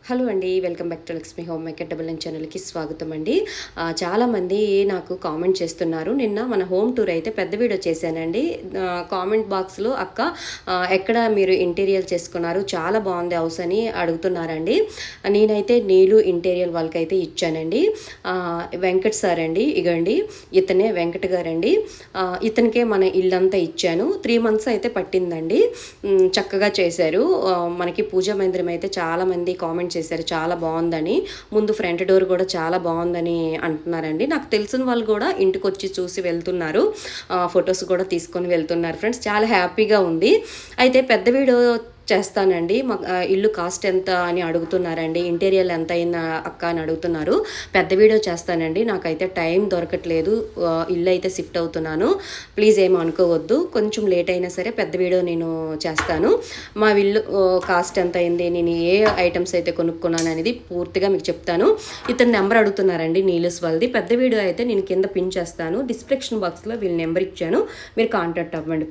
Hello అండి, welcome back to Lakshmi homemaker double N ఛానల్కి స్వాగతం అండి. చాలామంది నాకు కామెంట్ చేస్తున్నారు. నిన్న మన హోమ్ టూర్ అయితే పెద్ద వీడియో చేశానండి. కామెంట్ బాక్స్లో అక్క ఎక్కడ మీరు ఇంటీరియర్ చేసుకున్నారు, చాలా బాగుంది హౌస్ అని అడుగుతున్నారండి. నేనైతే నీళ్ళు ఇంటీరియర్ వాళ్ళకైతే ఇచ్చానండి. వెంకట్ సార్ అండి, ఇగండి ఇతనే వెంకట్ గారండి. ఇతనికే మన ఇల్లంతా ఇచ్చాను. 3 months అయితే పట్టిందండి. చక్కగా చేశారు. మనకి పూజా మందిరం అయితే చాలామంది కామెంట్ చేశారు చాలా బాగుందని. ముందు ఫ్రంట్ డోర్ కూడా చాలా బాగుందని అంటున్నారండి. నాకు తెలిసిన వాళ్ళు కూడా ఇంటికి వచ్చి చూసి వెళ్తున్నారు, ఫొటోస్ కూడా తీసుకొని వెళ్తున్నారు ఫ్రెండ్స్. చాలా హ్యాపీగా ఉంది. అయితే పెద్ద వీడియో చేస్తానండి. మా ఇల్లు కాస్ట్ ఎంత అని అడుగుతున్నారండి, ఇంటీరియర్ ఎంత అయిందా అక్క అని అడుగుతున్నారు. పెద్ద వీడియో చేస్తానండి, నాకైతే టైం దొరకట్లేదు. ఇల్లు అయితే షిఫ్ట్ అవుతున్నాను, ప్లీజ్ ఏమో అనుకోవద్దు. కొంచెం లేట్ అయినా సరే పెద్ద వీడియో నేను చేస్తాను. మా ఇల్లు కాస్ట్ ఎంత అయింది, నేను ఏ ఐటమ్స్ అయితే కొనుక్కున్నాను అనేది పూర్తిగా మీకు చెప్తాను. ఇతని నెంబర్ అడుగుతున్నారండి, నీలస్ వాళ్ళది. పెద్ద వీడియో అయితే నేను కింద పిన్ చేస్తాను. డిస్క్రిప్షన్ బాక్స్లో వీళ్ళ నెంబర్ ఇచ్చాను, మీరు కాంటాక్ట్ అవ్వండి.